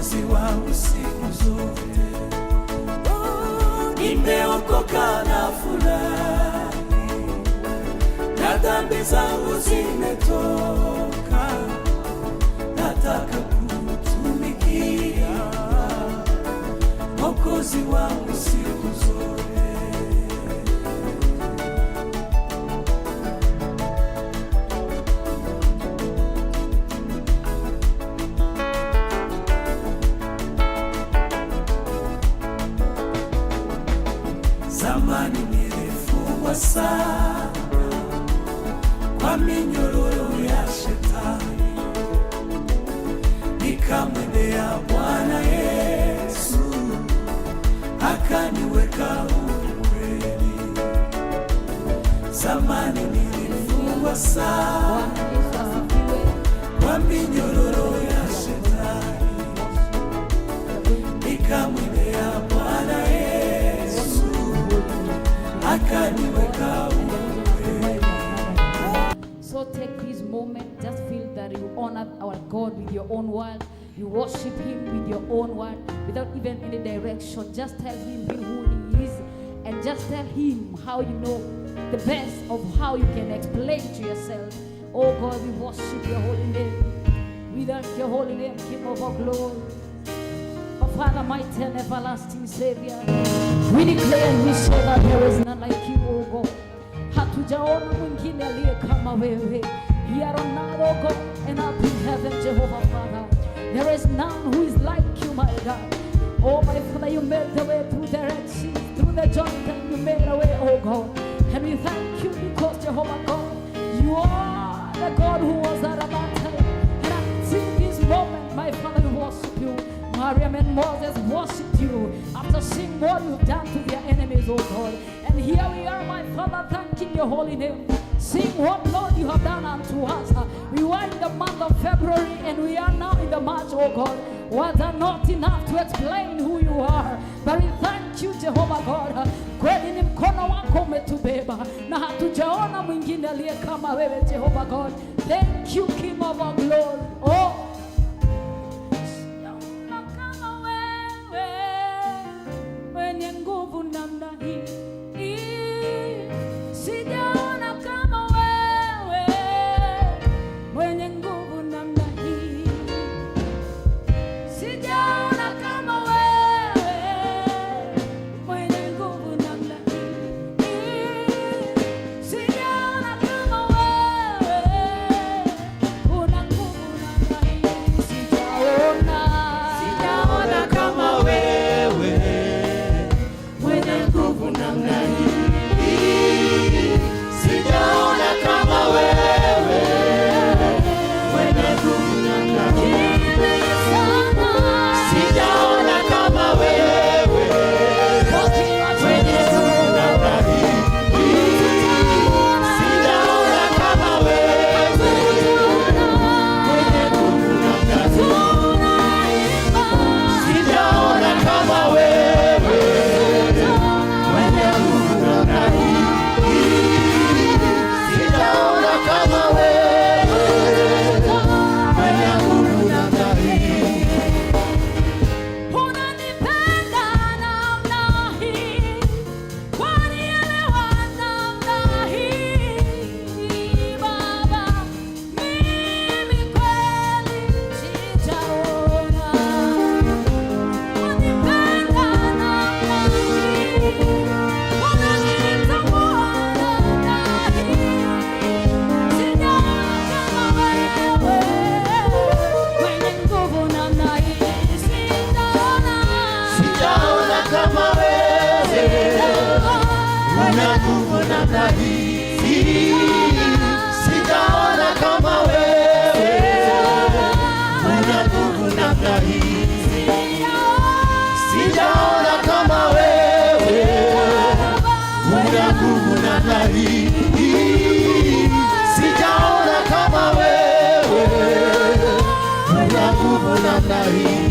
Mwokozi wangu siku zote. Nimeokoka na furahi, na dhambi zangu zimetoka. Nataka kumtumikia Mwokozi wangu siku zote. Zamani nilifungwa sana kwa minyororo ya shetani, nikamwendea Bwana Yesu akaniweka huru kweli. Zamani nilifungwa sana kwa minyororo ya shetani, nikamwendea Bwana Yesu akaniweka huru. So take this moment, just feel that you honor our God with your own word. You worship Him with your own word without even any direction. Just tell Him who He is, and just tell Him how you know the best of how you can explain to yourself. Oh God, we worship your holy name. We thank your holy name, King of our glory. Oh Father, mighty and everlasting Savior, we declare and we say that there is none like you, oh God. Hatujaona mwingine aliye kama wewe. Here on earth, oh God, and up in heaven, Jehovah Father. There is none who is like you, my God. Oh my Father, you made the way through the Red Sea, through the Jordan, you made a way, oh God. And we thank you because, Jehovah God, you are the God who was at that time. And until this moment, my Father, we worship you. Miriam and Moses worshiped you after seeing what you've done to their enemies, oh God. And here we are, my Father, thanking your holy name, seeing what, Lord, you have done unto us. We were in the month of February and we are now in the March, oh God. Words are not enough to explain who you are, but we thank you, Jehovah God. Kweli ni mkono wako umetubeba na hatujaona mwingine aliye kama wewe, Jehovah God. Thank you, King of our glory. Oh, mwenye nguvu namna hii, sijaona kama wewe. Mwenye nguvu namna hii, sijaona kama wewe. Mwenye nguvu namna hii, sijaona kama wewe. Una nguvu namna hii, sijaona kama wewe. Mwenye nguvu namna hii, sijaona kama wewe. Mwenye nguvu namna hii, sijaona kama wewe. Mwenye nguvu namna hii, sijaona kama wewe. Mwenye nguvu namna hii, sijaona kama wewe. Mwenye nguvu namna hii, sijaona kama wewe. Mwenye nguvu namna hii. Unanipenda namna hii, wanielewa namna hii. Baba, mimi kweli sijaona. Unanipenda namna hii, unanitambua namna hii. Sijaona kama wewe. Mwenye nguvu namna hii, sijaona kama wewe. Mwenye nguvu namna hii, sijaona kama wewe. Mwenye nguvu namna hii, sijaona kama wewe. Mwenye nguvu namna hii, sijaona kama wewe. Mwenye nguvu namna hii,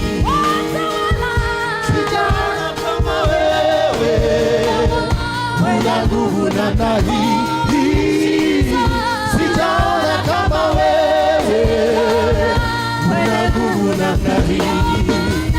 sijaona kama wewe. Mwenye nguvu namna hii, sijaona kama wewe. Mwenye nguvu namna hii.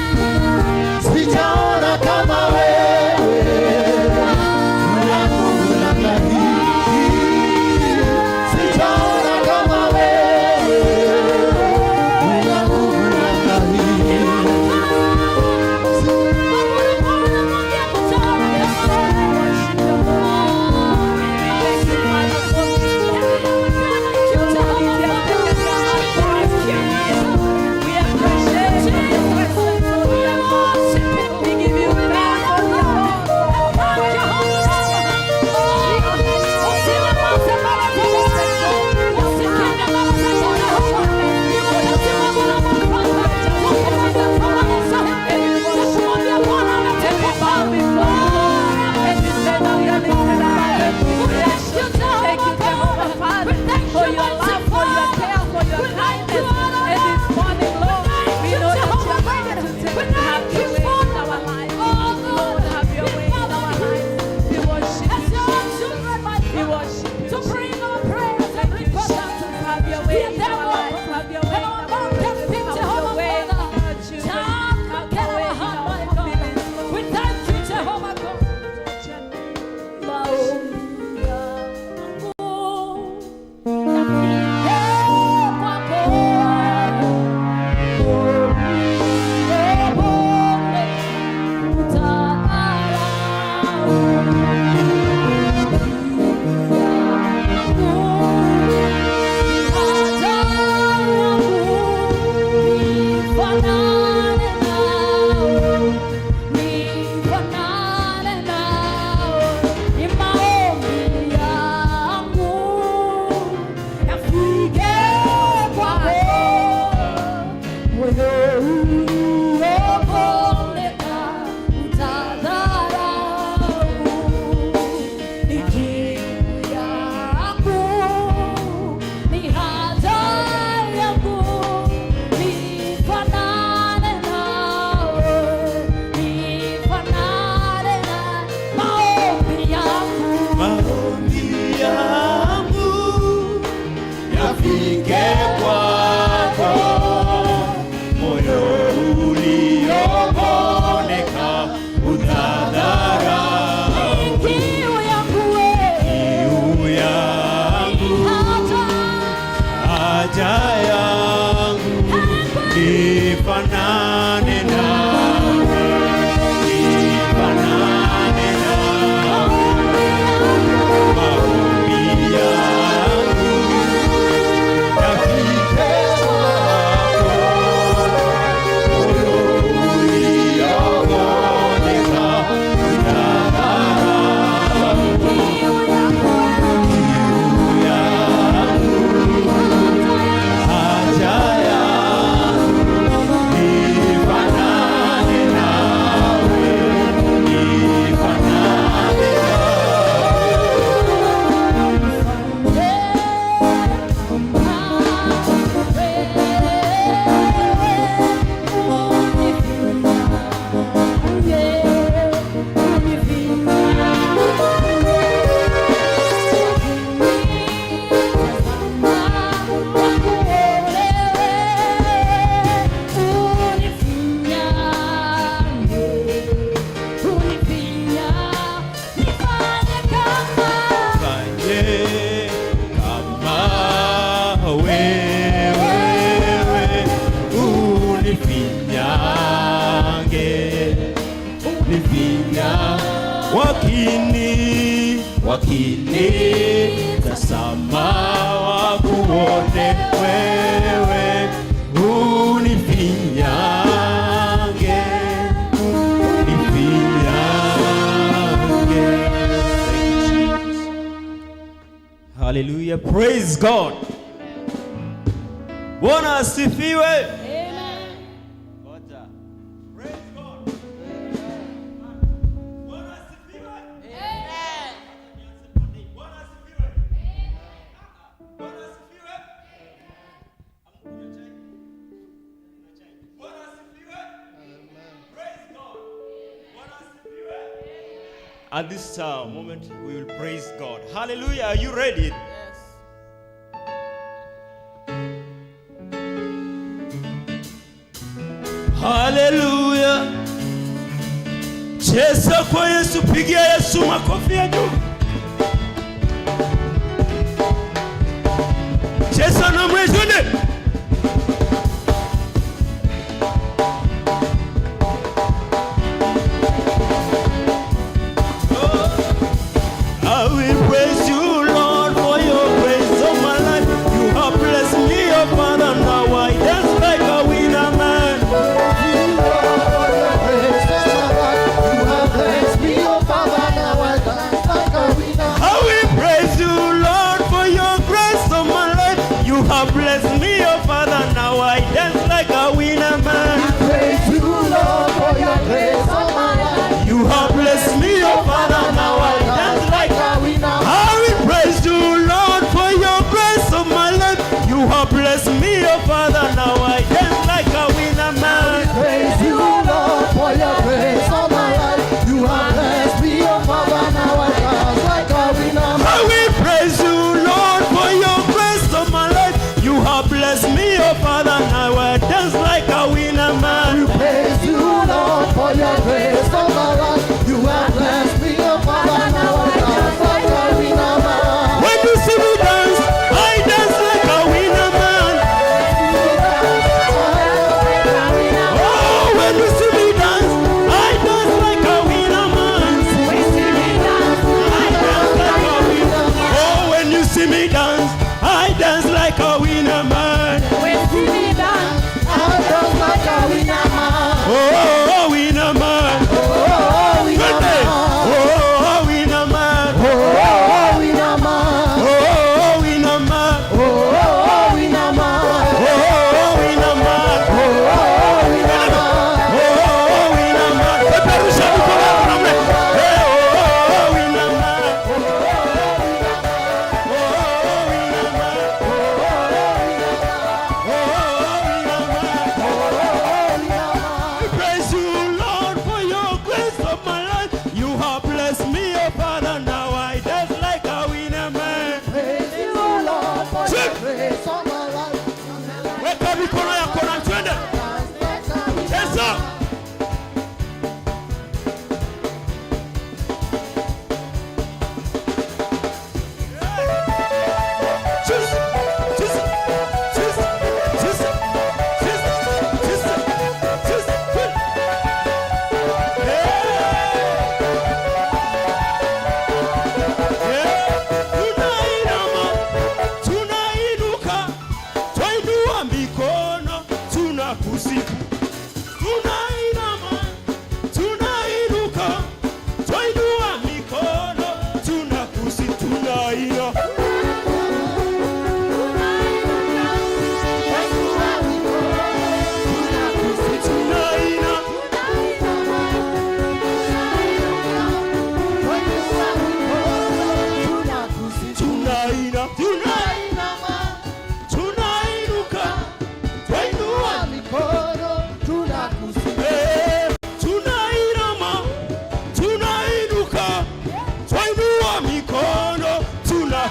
nifanane nawe, nifanane nawe. Maombi yangu yafike kwako, moyo uliogoneka udharau. Kiu yangu, haja yangu, nifanane nawe, nifanane Fanye kama wewe, unifinyange, unifinya. Wakini tazama wakuone wewe, unifinyange, unifinyange. Thank you, Jesus. Hallelujah. Praise God. Bwana asifiwe. Amen. Praise God. Bwana asifiwe. Bwana asifiwe. Bwana asifiwe. Bwana asifiwe. Praise God. Bwana asifiwe. At this moment, we will praise God. Hallelujah. Are you ready? Hallelujah. Cheza kwa Yesu, pigia Yesu makofi ya juu. Cheza na mwezune. I will praise you, Lord, for your grace of my life. You have blessed me, oh Father, now I dance like a winner man. I will praise you, Lord, for your grace of my life. You have blessed me, tunakusifu. Tunainama, tunainuka, twainua mikono, tunakusifu. Tunaina,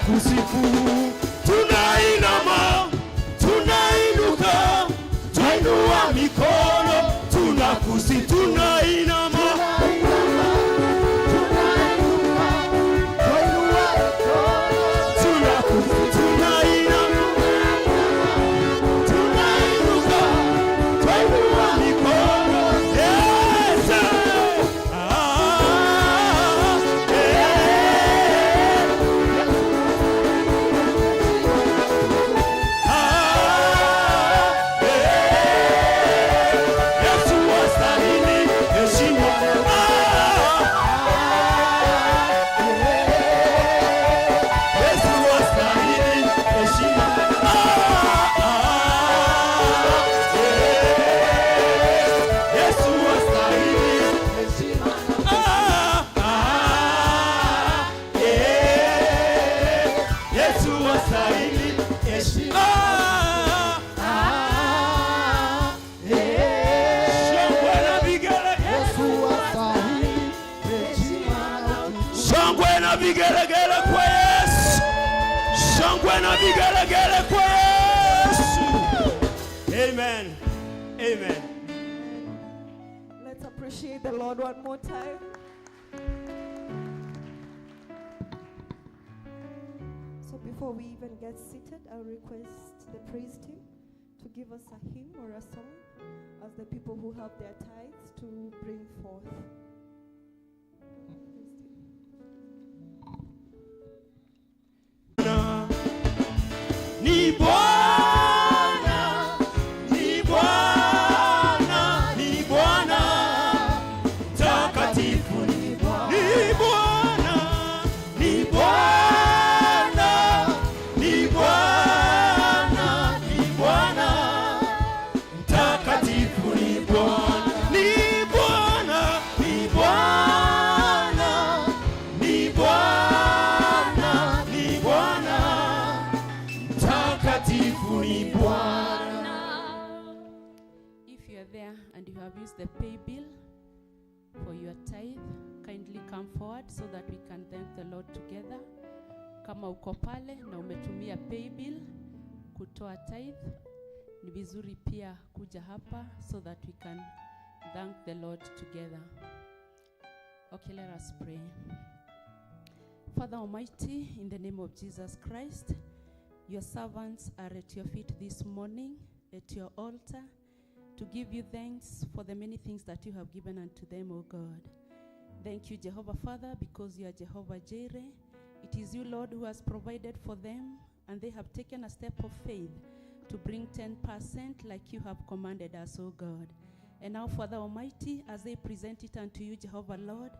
kusifu. Tunainama, tunainuka, twainua mikono, tunakusifu. Tunainama, tunakusifu. Tunainama, tunainuka, twainua mikono. Yes! Shangwe na vigelegele kwa Yesu. Shangwe na vigelegele kwa Yesu. Amen. Amen. Let's appreciate the Lord one more time. So before we even get seated, I'll request the praise team to give us a hymn or a song as the people who have their tithes to bring forth. Ni Bwana, ni Bwana, ni Bwana, mtakatifu ni Bwana. Ni Bwana, ni Bwana, ni Bwana, ni Bwana, mtakatifu ni Bwana. Ni Bwana, ni Bwana, ni Bwana, ni Bwana, mtakatifu ni Bwana. If you are there and you have used the pay bill for your tithe, kindly come forward so that we can thank the Lord together. Kama uko pale na umetumia pay bill kutoa tithe, ni vizuri pia kuja hapa so that we can thank the Lord together. Okay, let us pray. Father Almighty, in the name of Jesus Christ, your servants are at your feet this morning, at your altar, to give you thanks for the many things that you have given unto them, O God. Thank you, Jehovah Father, because you are Jehovah Jireh. It is you, Lord, who has provided for them, and they have taken a step of faith to bring 10% like you have commanded us, O God. And now, Father Almighty, as they present it unto you, Jehovah Lord,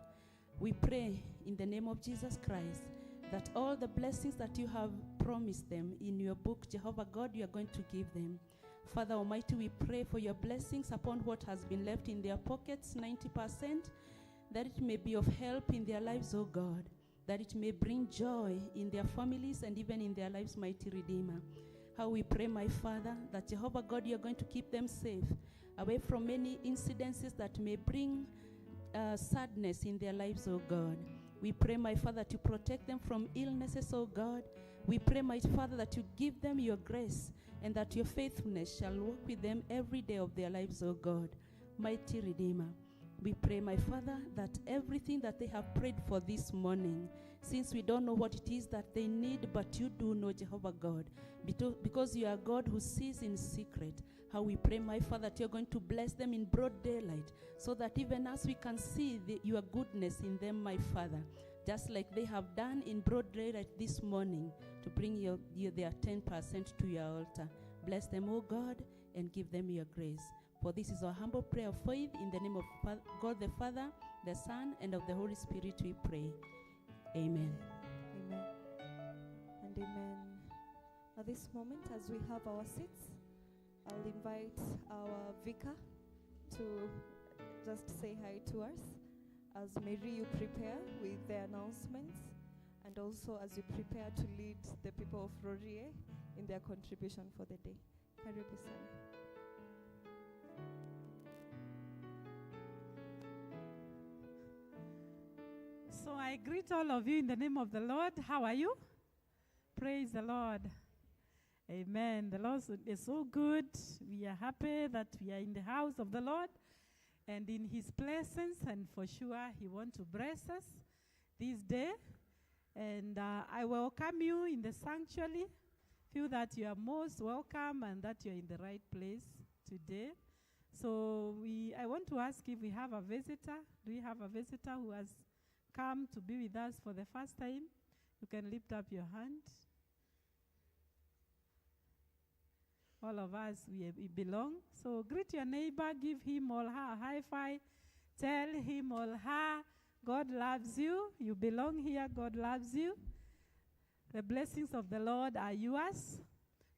we pray in the name of Jesus Christ that all the blessings that you have promised them in your book, Jehovah God, you are going to give them. Father Almighty, we pray for your blessings upon what has been left in their pockets, 90%, that it may be of help in their lives, O God, that it may bring joy in their families and even in their lives, mighty Redeemer. How we pray, my Father, that Jehovah God, you are going to keep them safe, away from many incidences that may bring sadness in their lives, O God. We pray, my Father, to protect them from illnesses, O God. We pray, my Father, that you give them your grace and that your faithfulness shall walk with them every day of their lives, O God. Mighty Redeemer, we pray, my Father, that everything that they have prayed for this morning, since we don't know what it is that they need, but you do know, Jehovah God, because you are God who sees in secret. How we pray, my Father, that you're going to bless them in broad daylight, so that even as we can see your goodness in them, my Father, just like they have done in broad daylight this morning, to bring their 10% to your altar. Bless them, O God, and give them your grace. For this is our humble prayer of faith in the name of God the Father, the Son, and of the Holy Spirit we pray. Amen. Amen. And amen. At this moment, as we have our seats, I'll invite our vicar to just say hi to us as Mary you prepare with the announcements, and also as you prepare to lead the people of Rorie in their contribution for the day. Karibu sana. So I greet all of you in the name of the Lord. How are you? Praise the Lord. Amen. The Lord is so good. We are happy that we are in the house of the Lord and in his presence, and for sure he wants to bless us this day. And I welcome you in the sanctuary. Feel that you are most welcome and that you are in the right place today. So I want to ask if we have a visitor. Do we have a visitor who has come to be with us for the first time? You can lift up your hand. All of us, we belong. So greet your neighbor, give him or her a high five. Tell him or her, God loves you. You belong here, God loves you. The blessings of the Lord are yours.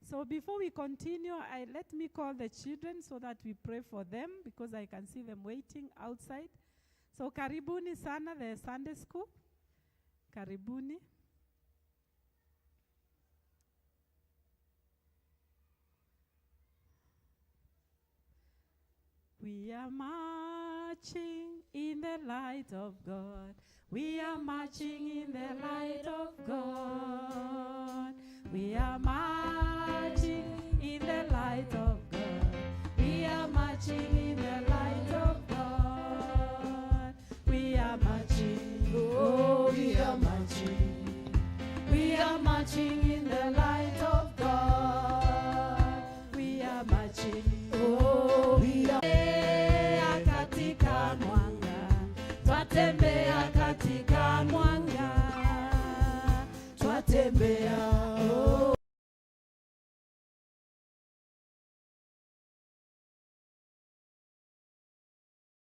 So before we continue, let me call the children so that we pray for them, because I can see them waiting outside. So karibuni sana, the Sunday school. Karibuni. We are marching in the light of God. We are marching in the light of God. We are marching in the light of God. We are marching in the light of God. We are marching, oh, we are marching. We are marching in the light of God. We are marching, oh, we are katika mwanga. Twatembea katika mwanga. Twatembea, oh.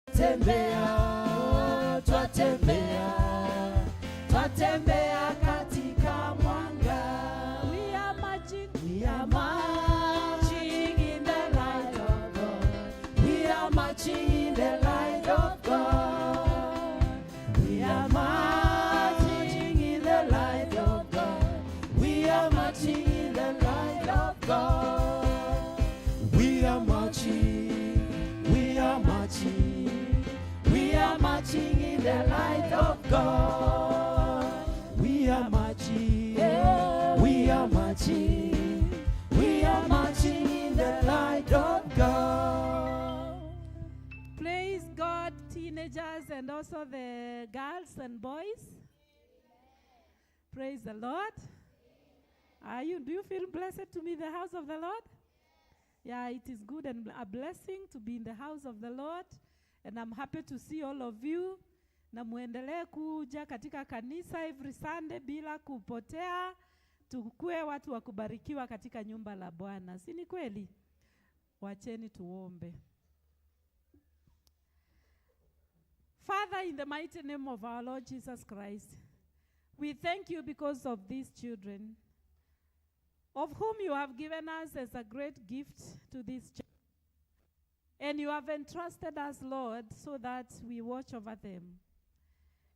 Twatembea, twatembea, twatembea katika mwanga. We are marching in the light of God. We are marching in the light of God. We are marching in the light of God. We are marching in the light of God. We are marching, we are marching, we are marching in the light of God. We are marching, we are marching, we are marching in the light of God. Praise God, teenagers and also the girls and boys. Praise the Lord. Do you feel blessed to be in the house of the Lord? Yeah, it is good and a blessing to be in the house of the Lord. And I'm happy to see all of you. Na muendelee kuja katika kanisa every Sunday bila kupotea. Tukue watu wa kubarikiwa katika nyumba la Bwana. Si ni kweli? Wacheni tuombe. Father, in the mighty name of our Lord Jesus Christ, we thank you because of these children, of whom you have given us as a great gift to this church. And you have entrusted us, Lord, so that we watch over them.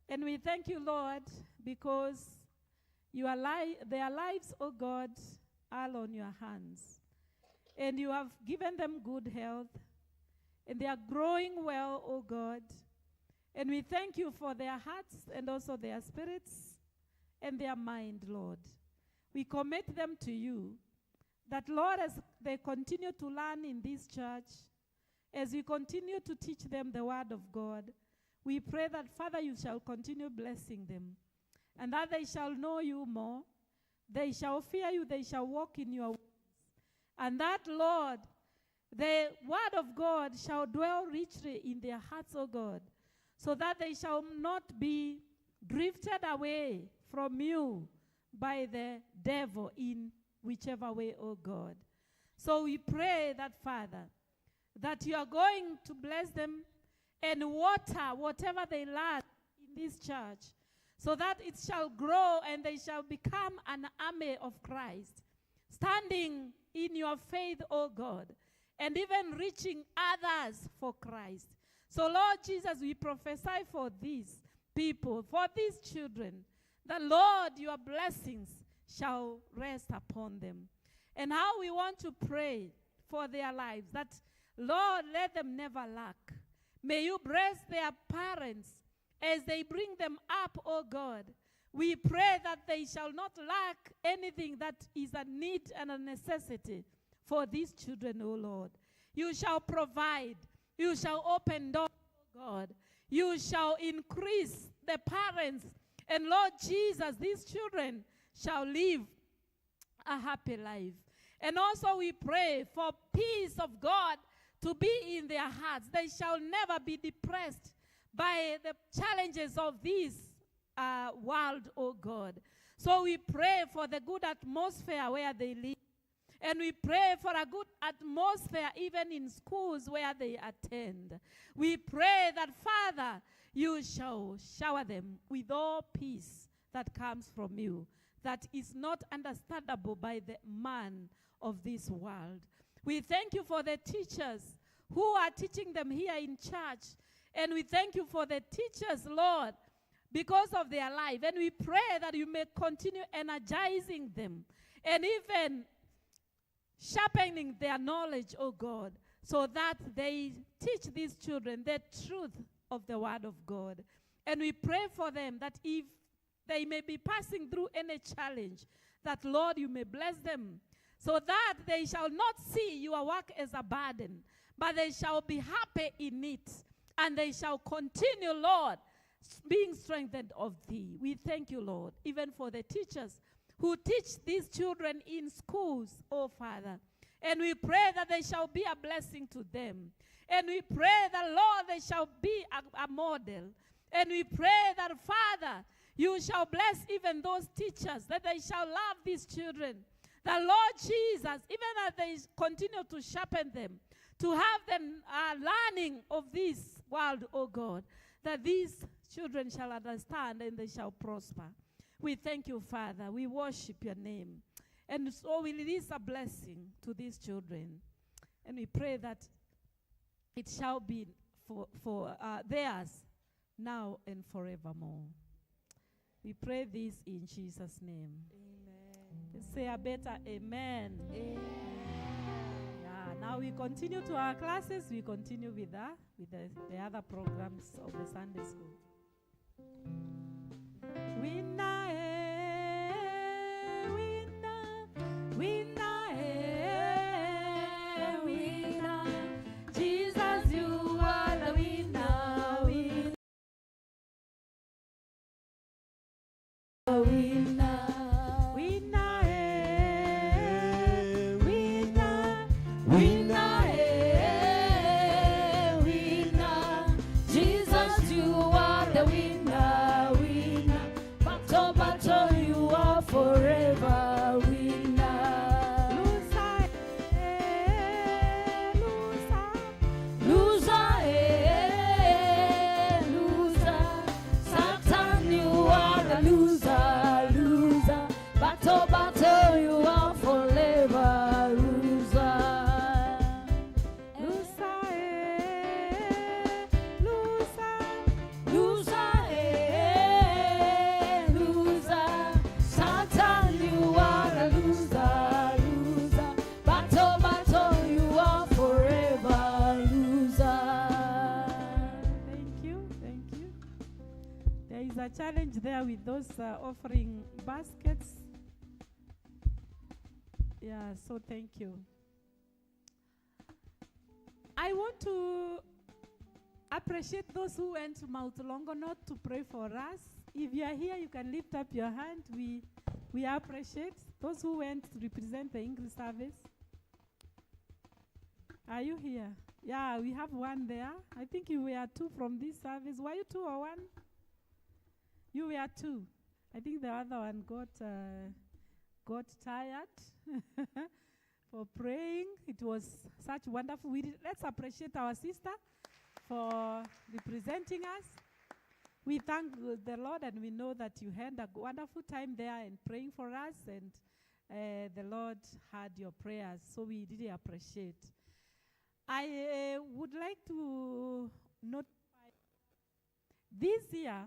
And we thank you, Lord, because their lives, oh God, are on your hands. And you have given them good health. And they are growing well, oh God. And we thank you for their hearts and also their spirits and their mind, Lord. We commit them to you, that, Lord, as they continue to learn in this church, as we continue to teach them the word of God, we pray that, Father, you shall continue blessing them, and that they shall know you more, they shall fear you, they shall walk in your ways, and that, Lord, the word of God shall dwell richly in their hearts, O God, so that they shall not be drifted away from you by the devil in whichever way, O God. So we pray that, Father, that you are going to bless them and water whatever they learn in this church, so that it shall grow and they shall become an army of Christ, standing in your faith, O God, and even reaching others for Christ. So, Lord Jesus, we prophesy for these people, for these children, that, Lord, your blessings shall rest upon them. And how we want to pray for their lives, that, Lord, let them never lack. May you bless their parents as they bring them up, O God. We pray that they shall not lack anything that is a need and a necessity for these children, O Lord. You shall provide. You shall open doors, O God. You shall increase the parents. And Lord Jesus, these children shall live a happy life. And also we pray for peace of God to be in their hearts. They shall never be depressed by the challenges of this world, O God. So we pray for the good atmosphere where they live. And we pray for a good atmosphere even in schools where they attend. We pray that, Father, you shall shower them with all peace that comes from you, that is not understandable by the man of this world. We thank you for the teachers who are teaching them here in church. And we thank you for the teachers, Lord, because of their life. And we pray that you may continue energizing them and even sharpening their knowledge, oh God, so that they teach these children the truth of the word of God. And we pray for them that if they may be passing through any challenge, that, Lord, you may bless them, so that they shall not see your work as a burden, but they shall be happy in it, and they shall continue, Lord, being strengthened of thee. We thank you, Lord, even for the teachers who teach these children in schools, oh Father. And we pray that they shall be a blessing to them. And we pray that, Lord, they shall be a model. And we pray that, Father, you shall bless even those teachers, that they shall love these children. That, Lord Jesus, even as they continue to sharpen them, to have them learning of this world, oh God, that these children shall understand and they shall prosper. We thank you, Father. We worship your name. And so we release a blessing to these children. And we pray that it shall be for theirs now and forevermore. We pray this in Jesus' name. Amen. Say a better amen. Amen. Yeah, now we continue to our classes. We continue with the other programs of the Sunday school. Winna, winna, winna, winna. Jesus, you are the winner, winner, winner, winner, winner, winner, winner. Jesus, you are the winner, winner. Battle, battle, you are forever winner. Loser, loser, loser. Satan, you are the loser, loser. Battle, battle, you are forever loser. Loser, loser, loser, loser. Satan, you are a loser, loser. Battle, battle, you are forever loser. Thank you, thank you. There is a challenge there with those offering baskets. Yeah, so thank you. I want to appreciate those who went to Mount Longonot to pray for us. If you are here, you can lift up your hand. We appreciate those who went to represent the English service. Are you here? Yeah, we have one there. I think you were two from this service. Were you two or one? You were two. I think the other one got tired for praying. It was such wonderful. Let's appreciate our sister for representing us. We thank the Lord, and we know that you had a wonderful time there and praying for us, and the Lord heard your prayers, so we really appreciate. I would like to notify this year,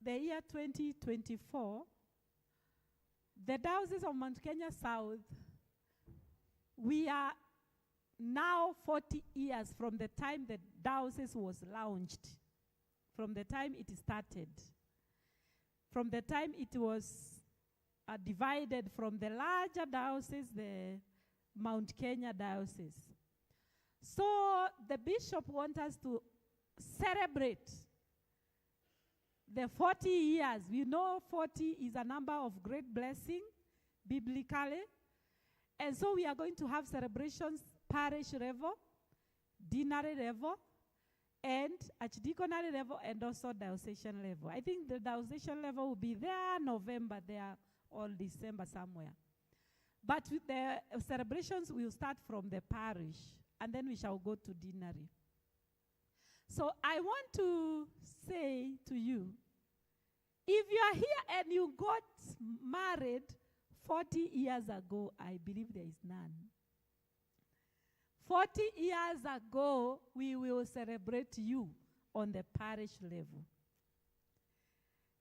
the year 2024, the Diocese of Mount Kenya South, we are now 40 years from the time the diocese was launched, from the time it started, from the time it was divided from the larger diocese, the Mount Kenya Diocese. So the bishop wants us to celebrate the 40 years. We know 40 is a number of great blessing, biblically. And so we are going to have celebrations parish level, deanery level, and archdeaconry level, and also diocesan level. I think the diocesan level will be there November, there, or December somewhere. But with the celebrations, we will start from the parish, and then we shall go to deanery. So I want to say to you, if you are here and you got married 40 years ago, I believe there is none. 40 years ago, we will celebrate you on the parish level.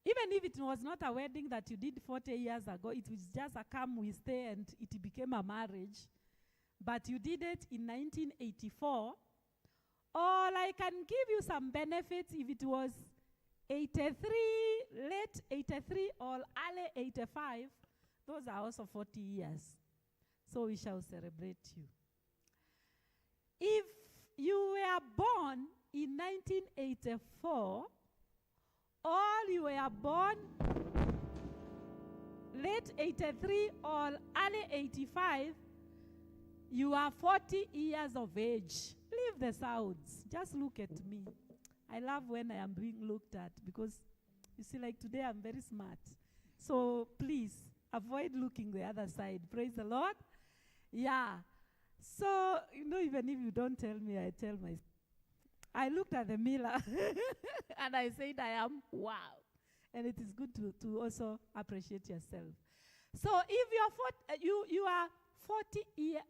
Even if it was not a wedding that you did 40 years ago, it was just a come, we stay, and it became a marriage. But you did it in 1984. Or I can give you some benefits if it was 83, late 83 or early 85. Those are also 40 years. So we shall celebrate you. If you were born in 1984, or you were born late 83 or early 85, you are 40 years of age. Leave the sounds. Just look at me. I love when I am being looked at because, you see, like today I'm very smart. So please, avoid looking the other side. Praise the Lord. Yeah. So, even if you don't tell me, I tell myself. I looked at the mirror and I said, I am wow. And it is good to also appreciate yourself. So if you are 40 years,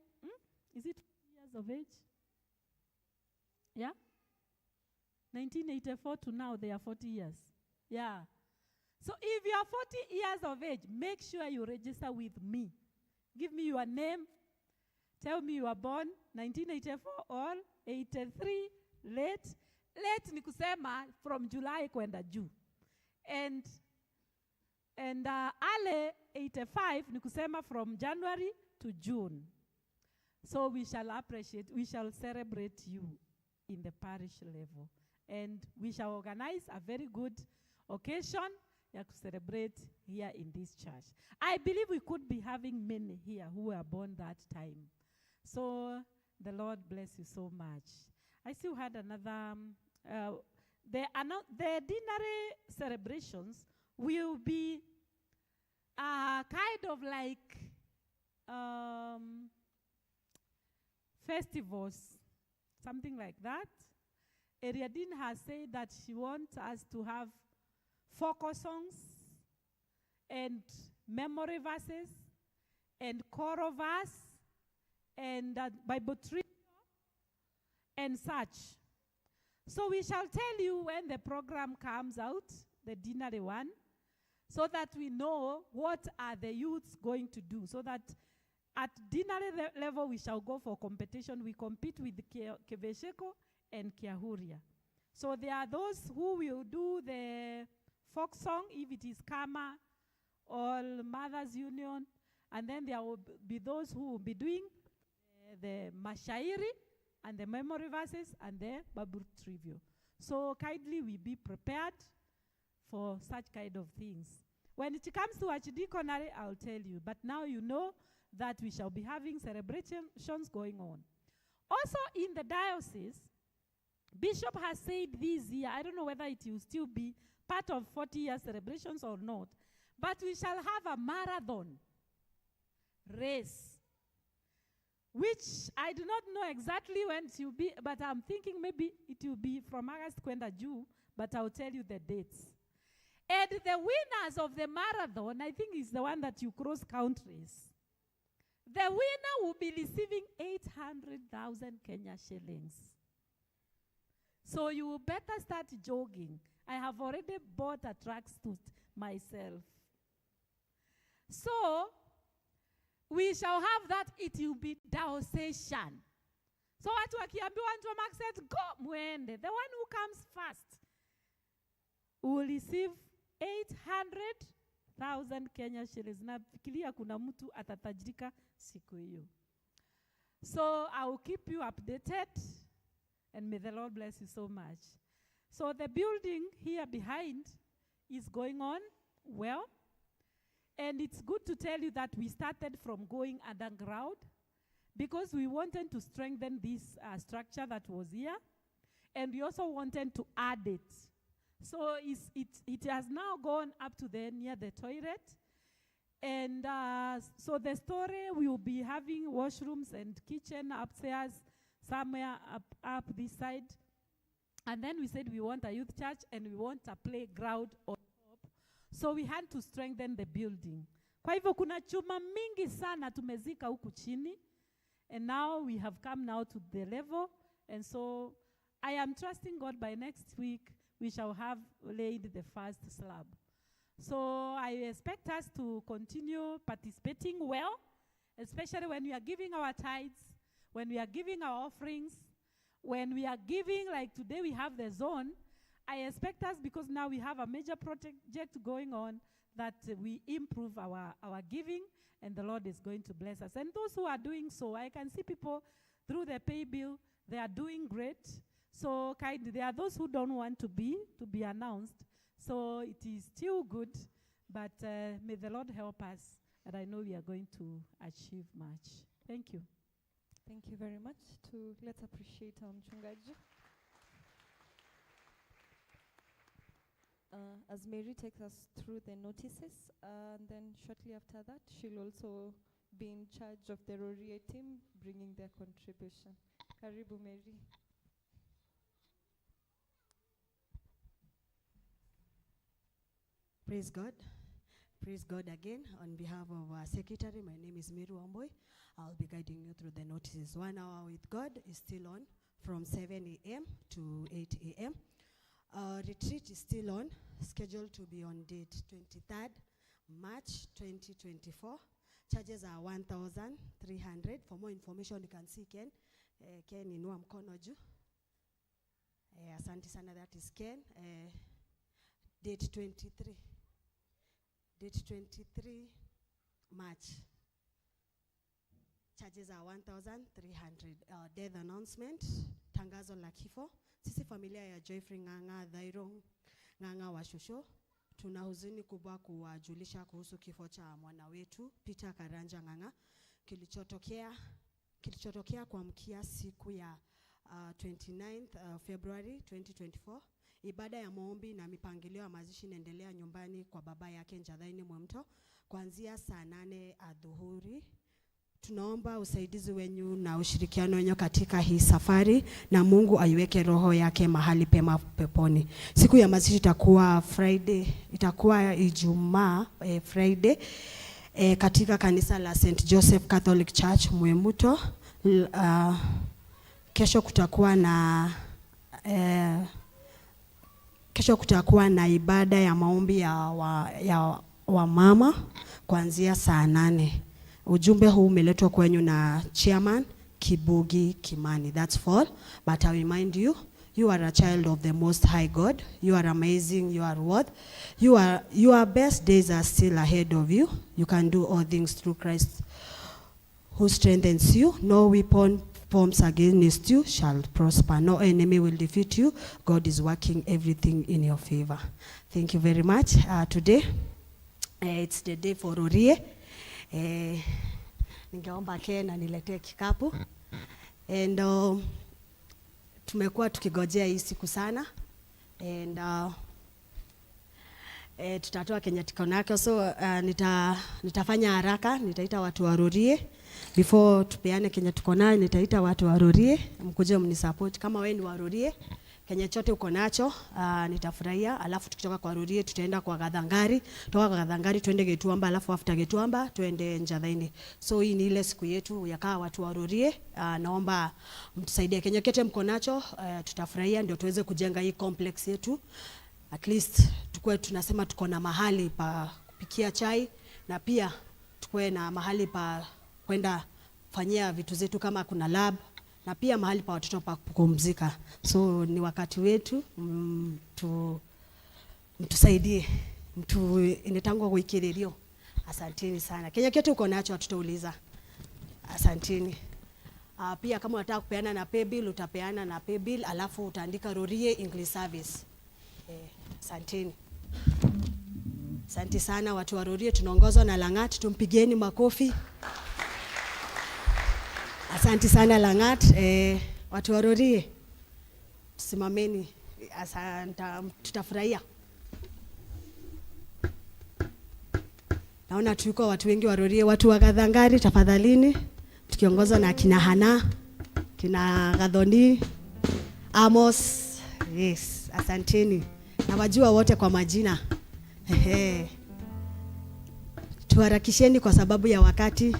is it 40 years of age? Yeah? 1984 to now, they are 40 years. Yeah. So if you are 40 years of age, make sure you register with me. Give me your name. Tell me you were born 1984 or 83, late. Late ni kusema from July kwenda June. And early 85 ni kusema from January to June. So we shall celebrate you in the parish level. And we shall organize a very good occasion to celebrate here in this church. I believe we could be having many here who were born that time. So the Lord bless you so much. I still had another, the deanery celebrations will be kind of like festivals, something like that. Ariadine has said that she wants us to have focus songs and memory verses and choral verse and Bible trivia and such. So we shall tell you when the program comes out, the deanery one, so that we know what are the youths going to do, so that at deanery level we shall go for competition. We compete with Kevesheko and Kiahuria. So there are those who will do the folk song, if it is Kama or Mothers Union, and then there will be those who will be doing the Mashairi and the memory verses and the Bible trivia. So kindly we be prepared for such kind of things. When it comes to archdeaconry, I'll tell you. But now you know that we shall be having celebrations going on. Also in the diocese, Bishop has said this year, I don't know whether it will still be part of 40-year celebrations or not, but we shall have a marathon race, which I do not know exactly when it will be, but I'm thinking maybe it will be from August kwenda juu, but I'll tell you the dates. And the winners of the marathon, I think is the one that you cross countries. The winner will be receiving 800,000 Kenya shillings. So you better start jogging. I have already bought a tracksuit myself. So we shall have that. It will be diocesan. So watu wakiambiwa Njoma said, go muende. The one who comes first will receive 800,000 Kenya shillings. Nafikiria kuna mtu atatajirika siku hiyo. So I will keep you updated, and may the Lord bless you so much. So the building here behind is going on well. And it's good to tell you that we started from going underground because we wanted to strengthen this structure that was here. And we also wanted to add it. So it has now gone up to near the toilet. And so the story, we will be having washrooms and kitchen upstairs, somewhere up this side. And then we said we want a youth church and we want a playground on top. So we had to strengthen the building. Kwa hivyo kuna chuma mingi sana tumezika huku chini. And now we have come now to the level. And so I am trusting God by next week we shall have laid the first slab. So I expect us to continue participating well, especially when we are giving our tithes, when we are giving our offerings, when we are giving, like today we have the zone. I expect us, because now we have a major project going on, that we improve our giving, and the Lord is going to bless us. And those who are doing so, I can see people through the pay bill, they are doing great. So there are those who don't want to be announced. So it is still good, but may the Lord help us, and I know we are going to achieve much. Thank you. Thank you very much. Let's appreciate our mchungaji. As Mary takes us through the notices, and then shortly after that, she'll also be in charge of the Rorie team, bringing their contribution. Karibu, Mary. Praise God. Praise God again. On behalf of our secretary, my name is Mary Wamboy. I'll be guiding you through the notices. 1 hour with God is still on from 7 a.m. to 8 a.m. Retreat is still on, scheduled to be on date 23rd March 2024. Charges are 1,300. For more information, you can see Ken. Ken inua mkono juu. Asante sana, that is Ken. Date 23. Date 23 March. Charges are 1,300. Death announcement, tangazo la kifo. Sisi familia ya Joyfrey Ng'ang'a Thairo Ng'ang'a wa Shosho tuna huzuni kubwa kuwajulisha kuhusu kifo cha mwana wetu Peter Karanja Ng'ang'a kilichotokea kuamkia siku ya 29th February 2024. Ibada ya maombi na mipangilio ya mazishi inaendelea nyumbani kwa baba yake Njathaini Mwemto kuanzia saa 8 adhuhuri. Tunaomba usaidizi wenyu na ushirikiano wenyu katika hii safari, na Mungu aiweke roho yake mahali pema peponi. Siku ya mazishi itakuwa Friday, itakuwa Ijumaa Friday katika kanisa la St. Joseph Catholic Church Mwemuto. Kesho kutakuwa na ibada ya maombi ya mama kuanzia saa 8. Ujumbe huu umeletwa kwenyu na Chairman Kibugi Kimani. That's all. But I remind you, you are a child of the Most High God. You are amazing. You are worth. Your best days are still ahead of you. You can do all things through Christ who strengthens you. No weapon forms against you shall prosper. No enemy will defeat you. God is working everything in your favor. Thank you very much. Today, it's the day for Rorie. Ningeomba Ken aniletee kikapu. And tumekuwa tukigojea hii siku sana. And tutatoa Kenya tuko nacho, so nitafanya haraka, nitaita watu wa Rorie before tupeane Kenya tuko nayo. Nitaita watu wa Rorie mkuje mnisupport. Kama wewe ni wa Rorie, Kenya chote uko nacho, nitafurahia. Alafu tukitoka kwa Rorie tutaenda kwa Gathangari, toka kwa Gathangari tuende Getuamba, alafu after Getuamba tuende Njathaini. So hii ni ile siku yetu ya kaa watu wa Rorie. Naomba mtusaidie, Kenya kete mko nacho, tutafurahia ndio tuweze kujenga hii complex yetu. At least tukue tunasema tuko na mahali pa kupikia chai, na pia tukue na mahali pa kwenda fanyia vitu zetu kama kuna lab, na pia mahali pa watoto pa kupumzika. So ni wakati wetu, mtusaidie, inetangwa kuikirerio. Asanteni sana. Kenya kitu uko nacho tutauliza. Asanteni. Pia kama unataka kupeana na paybill utapeana na paybill, alafu utaandika Rorie English Service. Asanteni. Asante sana watu wa Rorie, tunaongozwa na Langat, tumpigeni makofi. Asante sana Langat. Watu wa Rorie, simameni. Asante, tutafurahia. Naona tuko watu wengi wa Rorie. Watu wa Gathangari tafadhalini, tukiongozwa na kina Hana, kina Gathoni, Amos. Yes, asanteni. Na wajua wote kwa majina. Tuharakisheni kwa sababu ya wakati.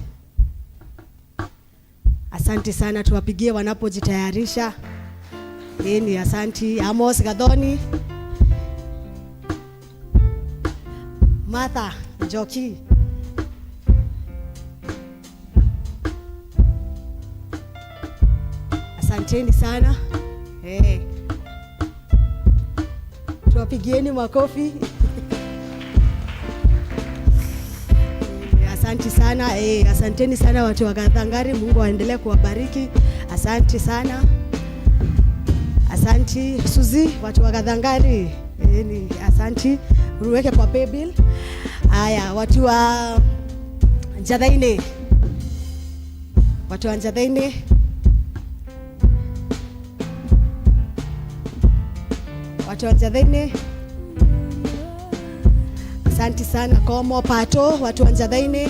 Asante sana, tuwapigie wanapojitayarisha. Ni asanti. Amos, Gathoni, Martha, Joki. Asanteni sana. Tuwapigieni makofi. Asante sana. Asanteni sana watu wa Gathangari, Mungu aendelee kuwabariki. Asante sana. Asante Suzi, watu wa Gathangari. Asante. Uruweke kwa paybill. Haya, watu wa Njathaini. Watu wa Njathaini. Watu wa Njathaini. Asante sana. Komo Pato, watu wa Njathaini.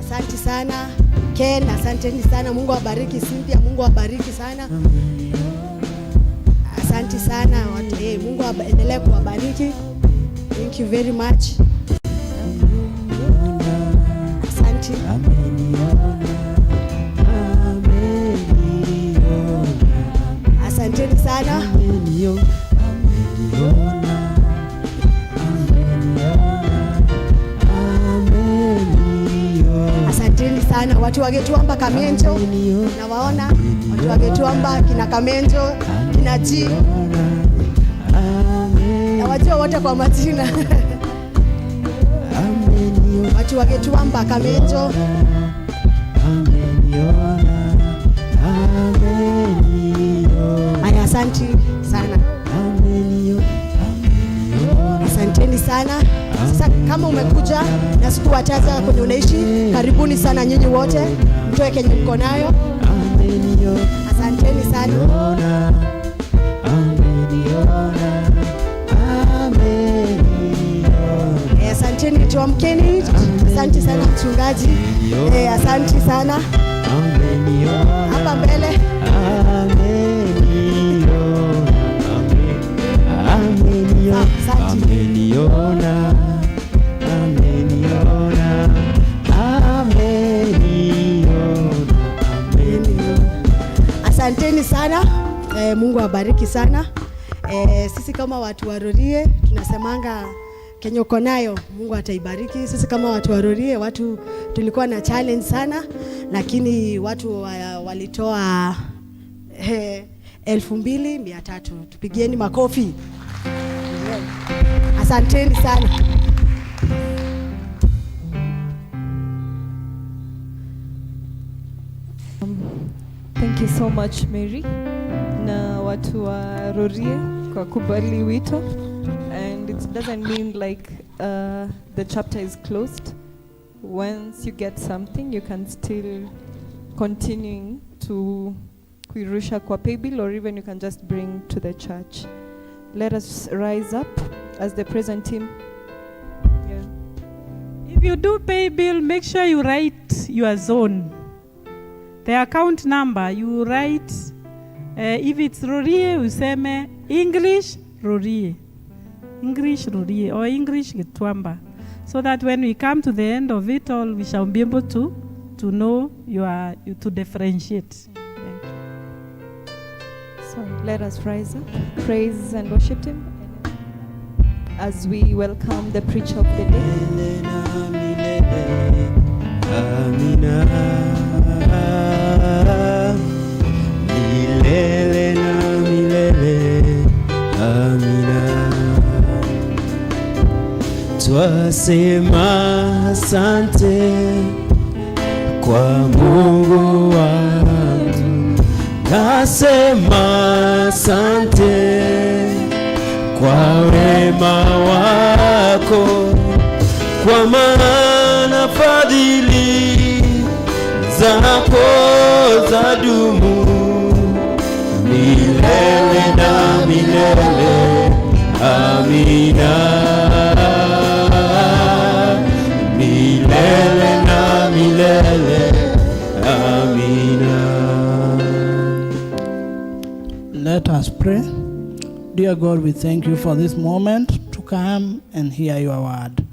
Asante sana. Ken, asanteni sana. Mungu awabariki. Cynthia, Mungu awabariki sana. Asante sana watu. Mungu aendelee kuwabariki. Thank you very much. Asante. Asanteni sana. Asanteni sana watu wa Getuamba Kamenjo, na waona watu wa Getuamba kina Kamenjo, kina G, na wajua wote kwa majina. Watu wa Getuamba Kamenjo. Aya, asante sana. Asanteni sana. Sasa kama umekuja na sikuwataja kwenye unaishi, karibuni sana nyinyi wote, mtoe Kenya mko nayo. Asanteni sana. Asanteni, tuamkeni. Asante sana mchungaji. Asante sana. Hapa mbele. Asanteni sana. Mungu awabariki sana. Sisi kama watu wa Rorie tunasemanga Kenya uko nayo, Mungu ataibariki. Sisi kama watu wa Rorie, watu tulikuwa na challenge sana, lakini watu walitoa 2,300. Tupigieni makofi. Asanteni sana. Thank you so much Mary na watu wa Rorie kwa kubali wito, and it doesn't mean like the chapter is closed. Once you get something you can still continuing to kuirusha kwa paybill, or even you can just bring to the church. Let us rise up as the present team if you do pay bill, make sure you write your zone. The account number, you write, if it's Rorie, useme English Rorie. English Rorie or English Gitwamba. So that when we come to the end of it all, we shall be able to know to differentiate. Thank you. So let us rise up, praise and worship Him as we welcome the preacher of the day. Amina, milele na milele, amina. Twasema asante kwa Mungu wangu, nasema asante kwa wema wako, kwa maana fadhili zako zadumu milele na milele, amina. Milele na milele, amina. Let us pray. Dear God, we thank you for this moment to come and hear your word.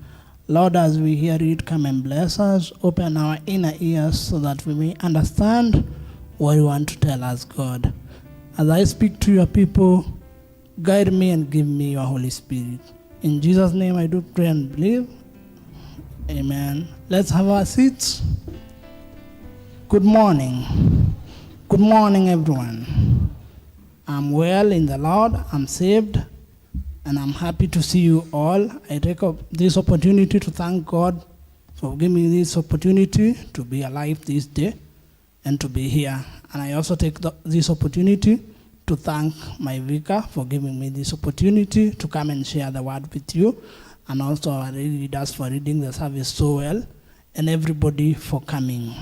Lord, as we hear it, come and bless us. Open our inner ears so that we may understand what you want to tell us, God. As I speak to your people, guide me and give me your Holy Spirit. In Jesus' name I do pray and believe. Amen. Let's have our seats. Good morning. Good morning, everyone. I'm well in the Lord. I'm saved. And I'm happy to see you all. I take up this opportunity to thank God for giving me this opportunity to be alive this day and to be here. And I also take this opportunity to thank my vicar for giving me this opportunity to come and share the word with you, and also our leaders for reading the service so well, and everybody for coming.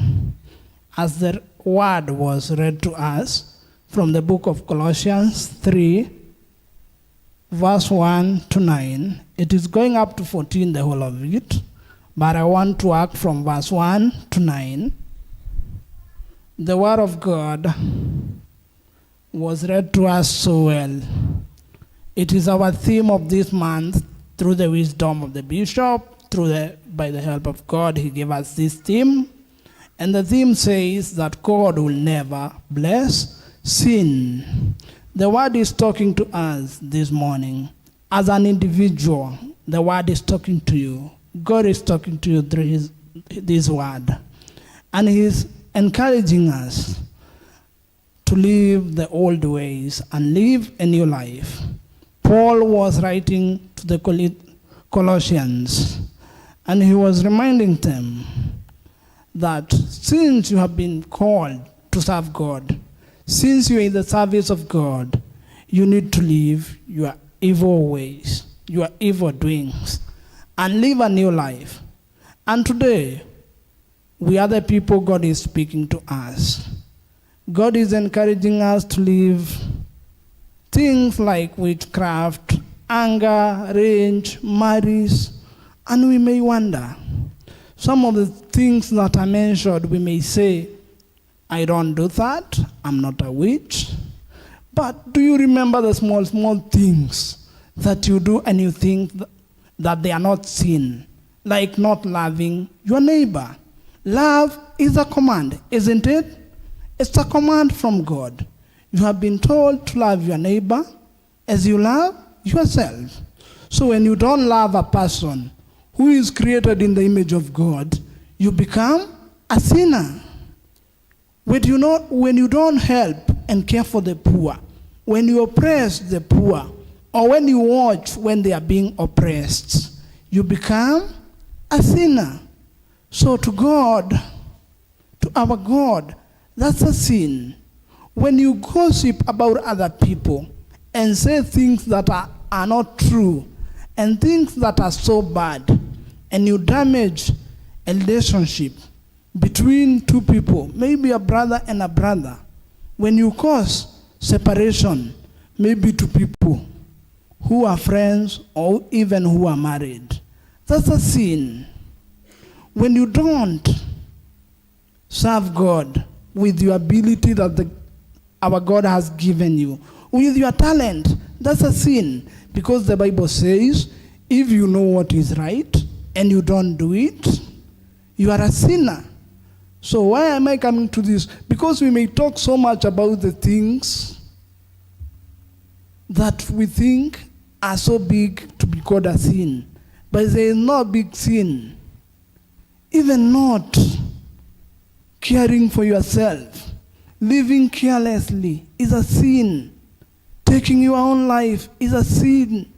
As the word was read to us from the book of Colossians 3, verse 1 to 9, it is going up to 14, the whole of it, but I want to work from verse 1 to 9. The word of God was read to us so well. It is our theme of this month. Through the wisdom of the bishop, by the help of God, he gave us this theme. And the theme says that God will never bless sin. The word is talking to us this morning. As an individual, the word is talking to you. God is talking to you through this word. And he's encouraging us to leave the old ways and live a new life. Paul was writing to the Colossians, and he was reminding them that since you have been called to serve God, since you are in the service of God, you need to leave your evil ways, your evil doings, and live a new life. And today, we are the people God is speaking to us. God is encouraging us to live things like witchcraft, anger, rage, malice, and we may wonder. Some of the things that are mentioned, we may say, I don't do that, I'm not a witch. But do you remember the small things that you do and you think that they are not sin? Like not loving your neighbor. Love is a command, isn't it? It's a command from God. You have been told to love your neighbor as you love yourself. So when you don't love a person who is created in the image of God, you become a sinner. When you don't help and care for the poor, when you oppress the poor, or when you watch when they are being oppressed, you become a sinner. So to God, to our God, that's a sin. When you gossip about other people and say things that are not true and things that are so bad, and you damage a relationship between two people, maybe a brother and a brother, when you cause separation, maybe to people who are friends or even who are married, that's a sin. when you don't serve God with your ability that our God has given you, with your talent, that's a sin. Because the Bible says, if you know what is right and you don't do it, you are a sinner. So why am I coming to this? Because we may talk so much about the things that we think are so big to be called a sin. But there is no big sin. Even not caring for yourself, living carelessly is a sin. Taking your own life is a sin.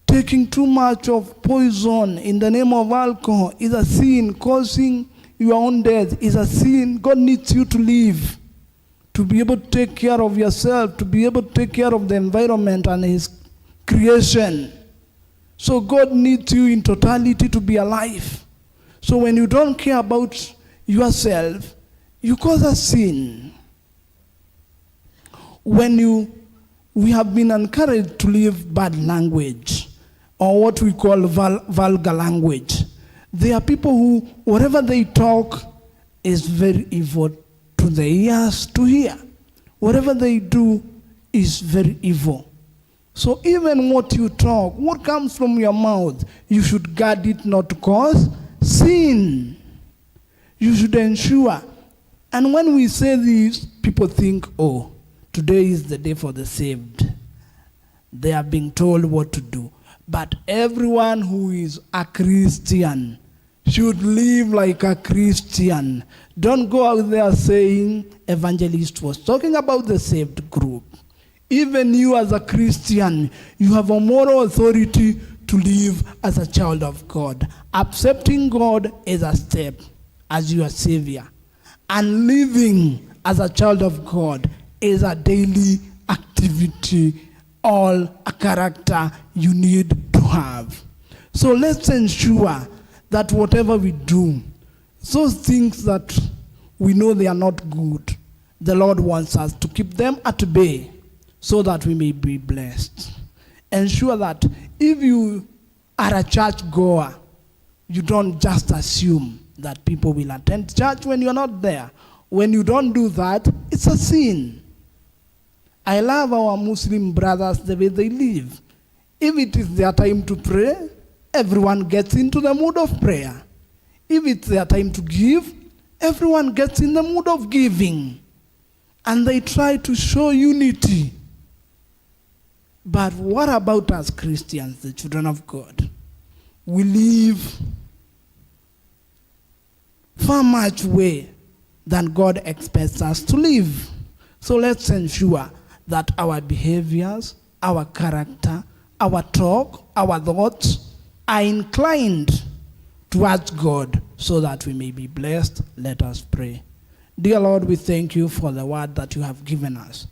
Taking too much of poison in the name of alcohol is a sin. Causing your own death is a sin. God needs you to live, to be able to take care of yourself, to be able to take care of the environment and His creation. So God needs you in totality to be alive. So when you don't care about yourself, you cause a sin. When we have been encouraged to live bad language, or what we call vulgar language. There are people who, whatever they talk is very evil to the ears to hear. Whatever they do is very evil. So even what you talk, what comes from your mouth, you should guard it not to cause sin. You should ensure. And when we say this, people think, oh, today is the day for the saved. They are being told what to do. But everyone who is a Christian should live like a Christian. Don't go out there saying evangelist was talking about the saved group. Even you as a Christian, you have a moral authority to live as a child of God. Accepting God is a step as your Savior. And living as a child of God is a daily activity, all a character you need to have. So let's ensure that whatever we do, those things that we know they are not good, the Lord wants us to keep them at bay so that we may be blessed. Ensure that if you are a church goer, you don't just assume that people will attend church when you're not there. When you don't do that, it's a sin. I love our Muslim brothers the way they live. If it is their time to pray, everyone gets into the mood of prayer. If it's their time to give, everyone gets in the mood of giving. And they try to show unity. But what about us Christians, the children of God? We live far much way than God expects us to live. So let's ensure that our behaviors, our character, our talk, our thoughts are inclined towards God so that we may be blessed. Let us pray. Dear Lord, we thank you for the word that you have given us.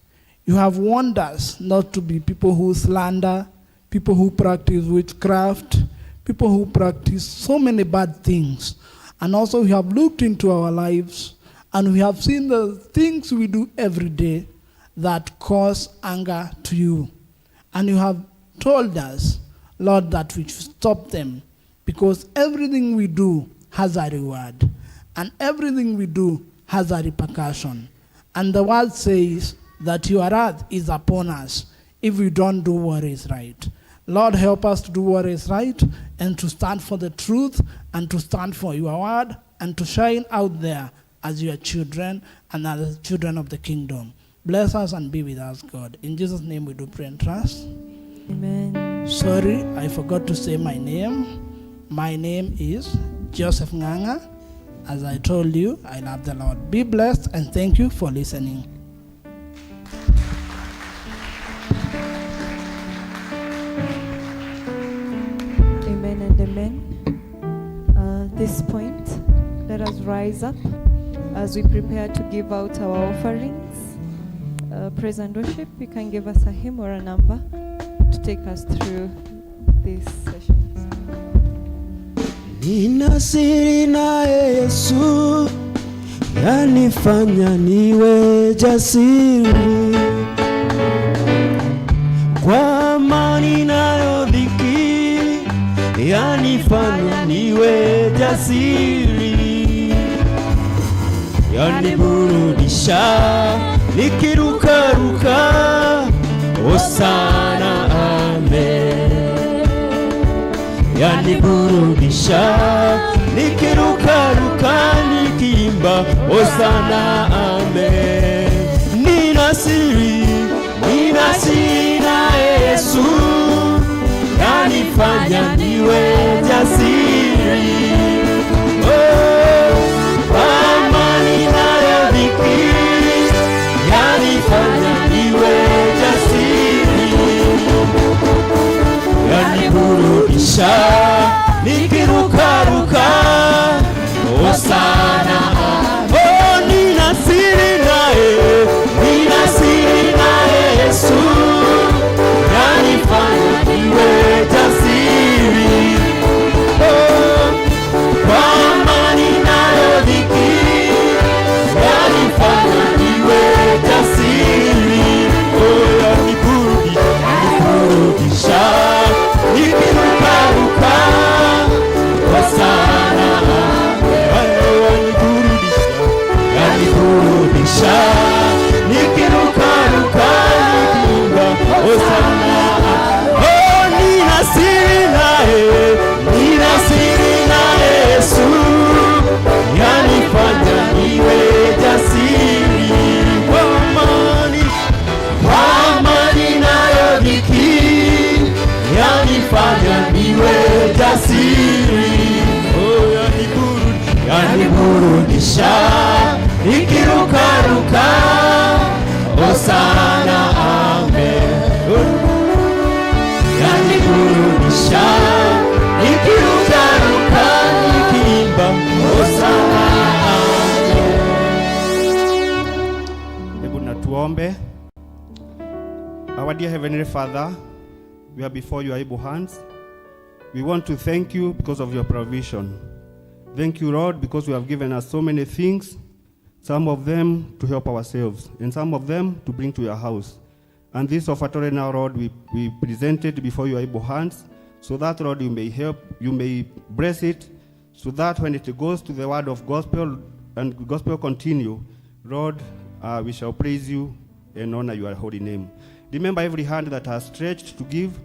You have warned us not to be people who slander, people who practice witchcraft, people who practice so many bad things. And also we have looked into our lives and we have seen the things we do every day that cause anger to you. And you have told us, Lord, that we should stop them because everything we do has a reward and everything we do has a repercussion. And the word says that your wrath is upon us if we don't do what is right. Lord, help us to do what is right and to stand for the truth and to stand for your word and to shine out there as your children and as children of the kingdom. Bless us and be with us, God. In Jesus' name we do pray and trust. Amen. Sorry, I forgot to say my name. My name is Joseph Nganga. As I told you, I love the Lord. Be blessed and thank you for listening. Amen and amen. At this point, let us rise up as we prepare to give out our offerings. Praise and worship, you can give us a hymn or a number to take us through these sessions. Nina siri na Yesu yanifanya niwe jasiri, kwa amani nayo dhiki yanifanya niwe jasiri. jasiri, yaniburudisha nikirukaruka, Hosana amen. Yaniburudisha nikirukaruka, nikiimba Hosana amen. Nina siri na Yesu, yanifanya niwe jasiri. Amani nayo dhiki, yanifanya niwe jasiri. Yaniburudisha nikirukaruka, Hosana amen. Nina siri naye Yesu, yanifanya niwe jasiri. Kwa amani nayo dhiki, yanifanya niwe jasiri. Yaniburudisha nikirukaruka, Hosana amen. Yaniburudisha nikirukaruka, nikiimba Hosana amen. Nina siri naye Yesu, yanifanya niwe jasiri. Kwa amani nayo dhiki, yanifanya niwe jasiri. Yaniburudisha nikirukaruka, Hosana amen. Yaniburudisha nikirukaruka, nikiimba Hosana amen. Hebu na tuombe. Our dear Heavenly Father, we are before your able hands. We want to thank you because of your provision. Thank you, Lord, because you have given us so many things, some of them to help ourselves, and some of them to bring to your house. And this offertory now, Lord, we present it before your able hands, so that, Lord, you may help, you may bless it, so that when it goes to the word of gospel and gospel continue, Lord, we shall praise you and honor your holy name. Remember every hand that has stretched to give.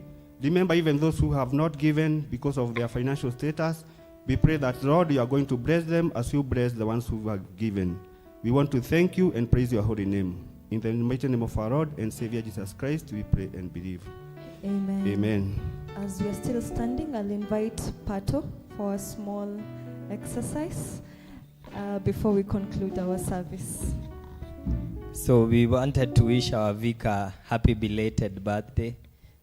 Remember even those who have not given because of their financial status. We pray that, Lord, you are going to bless them as you bless the ones who have given. We want to thank you and praise your holy name. In the mighty name of our Lord and Savior Jesus Christ, we pray and believe. Amen. Amen. As we are still standing, I'll invite Pato for a small exercise before we conclude our service. So we wanted to wish our Vika happy belated birthday.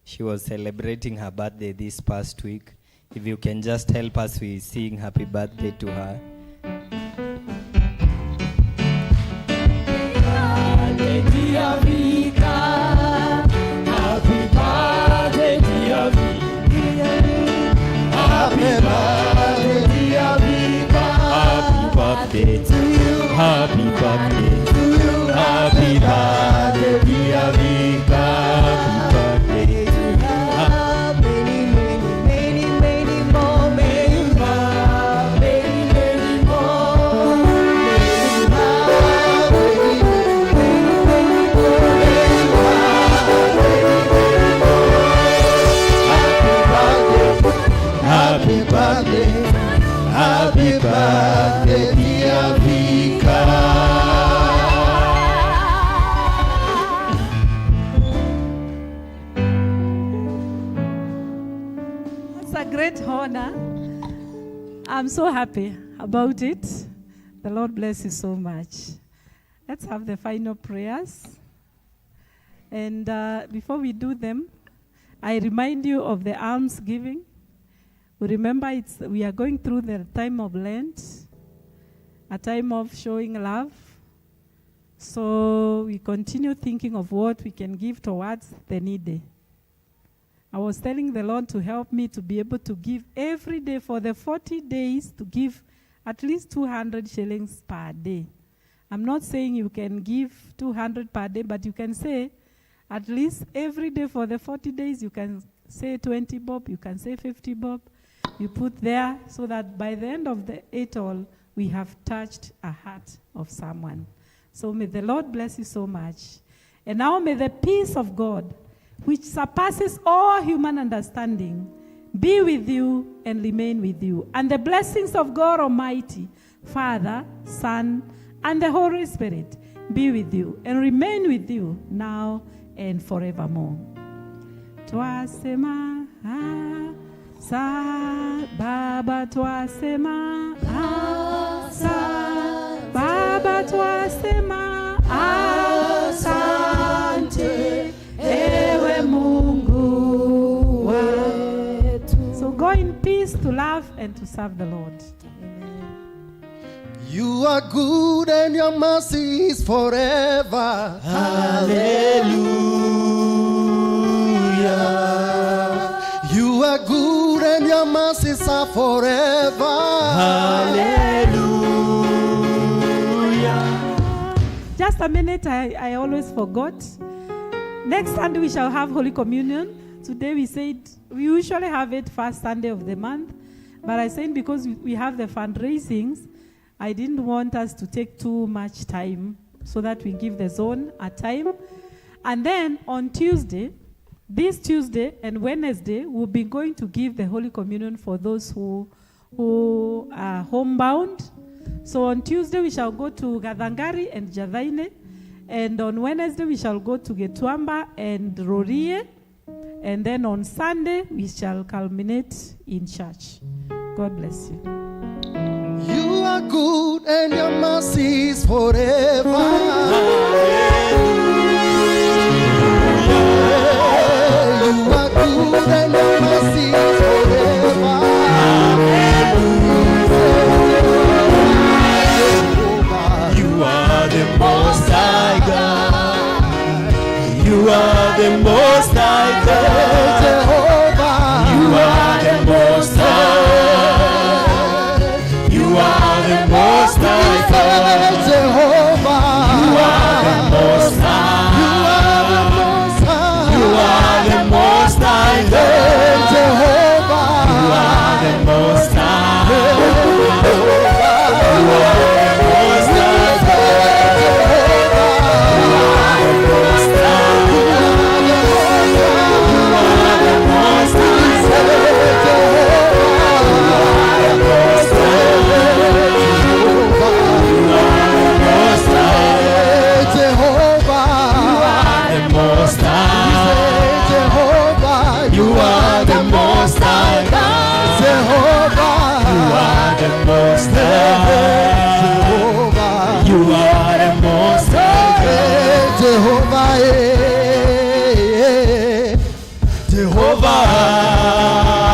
She was celebrating her birthday this past week. If you can just help us with sing happy birthday to her. Happy birthday, dear Vika. Happy birthday, dear Vika. Happy birthday, dear Vika. Happy birthday to you. Happy birthday to you. Happy birthday, dear Vika. Happy birthday to you. Many, many, many, many more. May you have many, many more. May you have many, many, many more. May you have many, many more. Happy birthday. Happy birthday, dear Vika. It's a great honor. I'm so happy about it. The Lord bless you so much. Let's have the final prayers. And before we do them, I remind you of the alms giving. We remember we are going through the time of Lent, a time of showing love. So we continue thinking of what we can give towards the needy. I was telling the Lord to help me to be able to give every day for the 40 days, to give at least 200 shillings per day. I'm not saying you can give 200 per day, but you can say at least every day for the 40 days, you can say 20 bob, you can say 50 bob. we put there so that by the end of it all, we have touched a heart of someone. So may the Lord bless you so much. And now may the peace of God, which surpasses all human understanding, be with you and remain with you. And the blessings of God Almighty, Father, Son, and the Holy Spirit be with you and remain with you now and forevermore. Twasema asa Baba, twasema asa Baba, twasema asante ewe Mungu wetu. So go in peace to love and to serve the Lord. You are good and your mercy is forever. Hallelujah. You are good and your mercies are forever. Hallelujah. Just a minute, I always forgot. Next Sunday we shall have Holy Communion. Today we said we usually have it first Sunday of the month, but I said because we have the fundraisings, I didn't want us to take too much time so that we give the zone a time. And then on Tuesday, this Tuesday and Wednesday, we'll be going to give the Holy Communion for those who are homebound. So on Tuesday, we shall go to Gadangari and Javaine. And on Wednesday, we shall go to Getuamba and Rorie. And then on Sunday, we shall culminate in church. God bless you. You are good and your mercy is forever. You are good and your mercy is forever. You are the most high God. You are the most high God. Jehovah. You are the most high. You are the most high God. Jehovah. You are the most high. You are the most high. You are the most high God. Jehovah. You are the most high. You are the most high God. You are the most high. You are the most high. You are the most high. You are the most high. You are the most high. Jehovah. Jehovah.